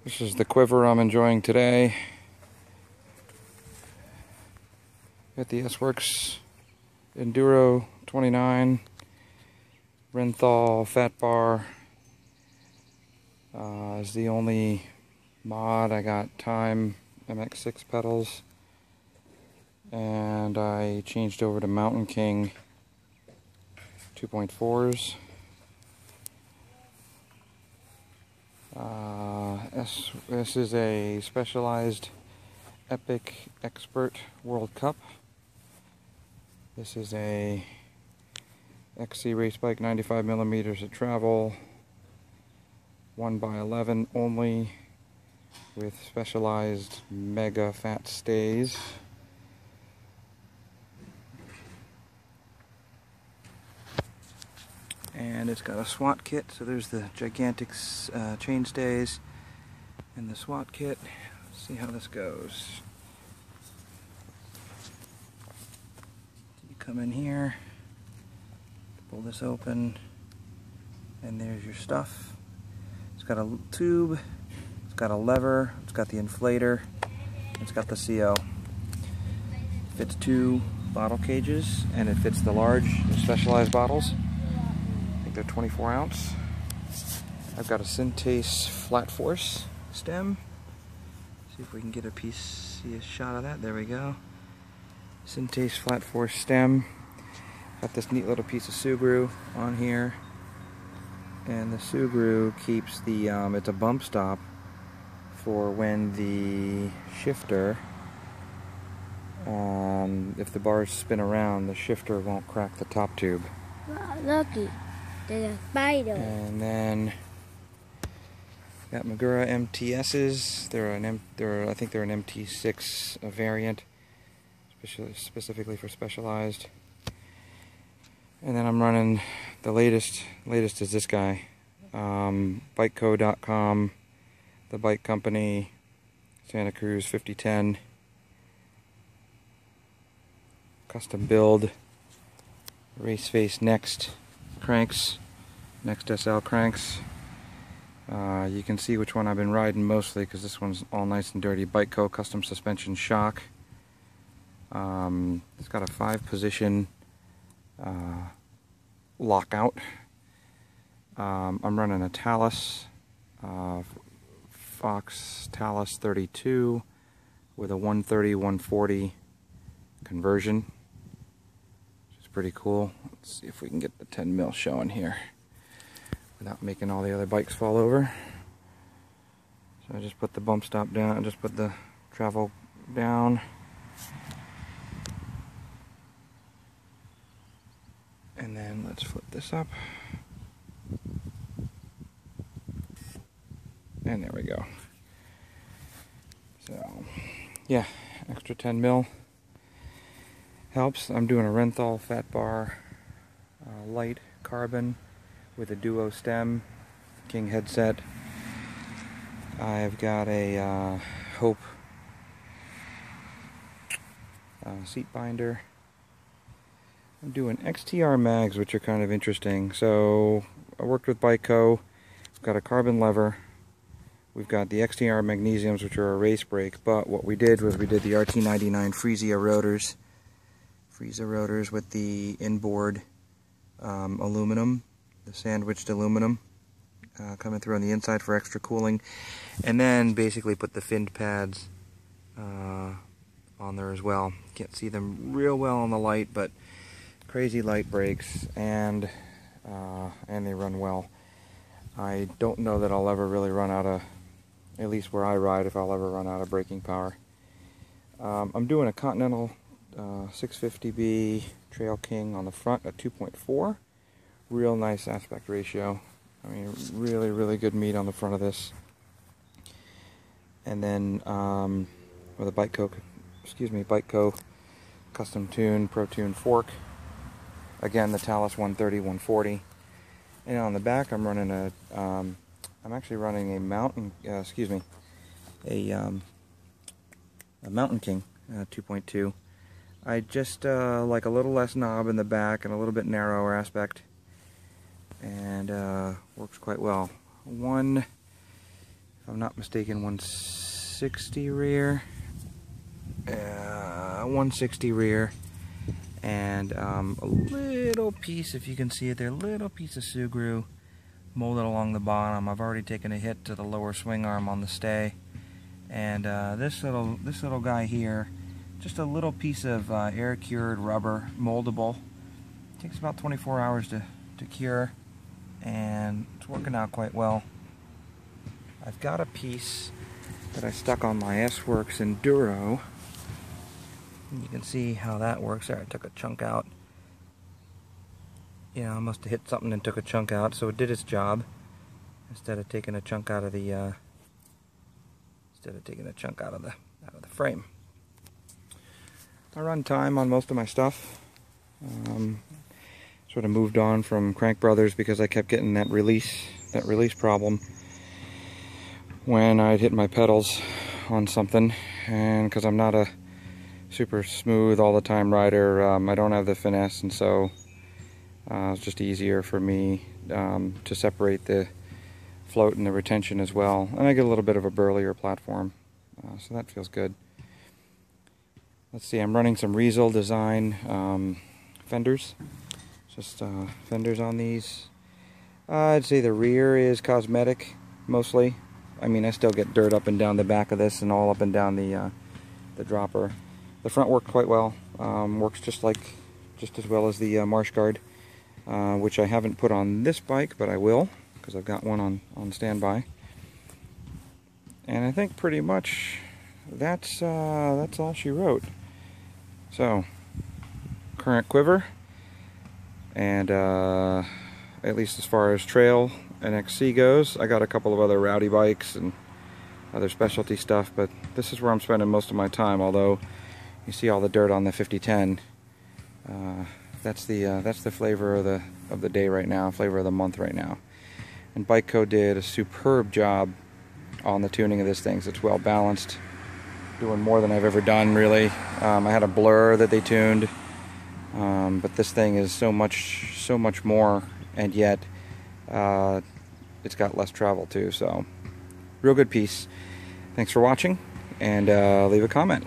This is the Quiver I'm enjoying today. Got the S-Works Enduro 29 Renthal Fat Bar. Is the only mod. I got Time MX6 pedals, and I changed over to Mountain King 2.4s. This is a Specialized Epic Expert World Cup. This is a XC race bike, 95mm of travel, 1x11 only, with specialized mega fat stays. And it's got a SWAT kit, so there's the gigantic chain stays and the SWAT kit. Let's see how this goes. You come in here, pull this open, and there's your stuff. It's got a tube, it's got a lever, it's got the inflator, it's got the CO. It fits 2 bottle cages, and it fits the large specialized bottles. I think they're 24 ounce. I've got a Syntace Flat Force stem. See if we can get see a shot of that. There we go. Syntace Flat Force stem. Got this neat little piece of Sugru on here, and the Sugru keeps the it's a bump stop for when the shifter, if the bars spin around, the shifter won't crack the top tube. Wow, lucky. There's a spider. And then got Magura MTSs. I think they're an MT6 variant, specifically for Specialized. And then I'm running the latest is this guy, bikeco.com, the bike company, Santa Cruz 5010, custom build, race face Next cranks, Next SL cranks. You can see which one I've been riding mostly, because this one's all nice and dirty. Bikeco custom suspension shock. It's got a 5-position lockout. I'm running a Talus, Fox Talus 32 with a 130/140 conversion. Pretty cool. Let's see if we can get the 10mm showing here without making all the other bikes fall over. So I just put the bump stop down, I just put the travel down, and then let's flip this up, and there we go. So yeah, extra 10mm helps. I'm doing a Renthal Fat Bar light carbon with a duo stem, King headset. I've got a Hope seat binder. I'm doing XTR mags, which are kind of interesting. So I worked with Bikeco. We've got a carbon lever. We've got the XTR magnesiums, which are a race brake. But what we did was we did the RT99 Freesia rotors. Freesia rotors with the inboard aluminum, the sandwiched aluminum coming through on the inside for extra cooling, and then basically put the finned pads on there as well. Can't see them real well on the light, but crazy light brakes, and they run well. I don't know that I'll ever really run out of, at least where I ride, if I'll ever run out of braking power. I'm doing a Continental 650B Trail King on the front at 2.4. Real nice aspect ratio. I mean, really good meat on the front of this. And then with a Bikeco custom tune Pro Tune fork. Again, the Talus 130/140. And on the back, I'm running I'm actually running a Mountain King 2.2. I just like a little less knob in the back and a little bit narrower aspect, and works quite well. One if I'm not mistaken, 160 rear. 160 rear. And a little piece, if you can see it there, little piece of Sugru molded along the bottom. I've already taken a hit to the lower swing arm on the stay. And this little guy here, just a little piece of air-cured rubber, moldable. Takes about 24 hours to cure, and it's working out quite well. I've got a piece that I stuck on my S-Works Enduro. You can see how that works there. I took a chunk out. You know, I must have hit something and took a chunk out, so it did its job. Instead of taking a chunk out of the frame. I run time on most of my stuff. Sort of moved on from Crank Brothers because I kept getting that release problem when I'd hit my pedals on something, and because I'm not a super smooth all the time rider, I don't have the finesse, and so it's just easier for me to separate the float and the retention as well, and I get a little bit of a burlier platform, so that feels good. Let's see, I'm running some Riesel design fenders, just fenders on these. I'd say the rear is cosmetic mostly. I mean, I still get dirt up and down the back of this and all up and down the dropper. The front worked quite well. Works just as well as the marsh guard, which I haven't put on this bike, but I will because I've got one on standby. And I think pretty much that's all she wrote. So, current Quiver, and at least as far as trail and XC goes, I got a couple of other rowdy bikes and other specialty stuff, but this is where I'm spending most of my time. Although you see all the dirt on the 5010, that's the flavor of the day right now, flavor of the month right now. And Bikeco did a superb job on the tuning of this thing. So it's well balanced, doing more than I've ever done really. I had a blur that they tuned, but this thing is so much more, and yet it's got less travel too. So real good piece. Thanks for watching, and leave a comment.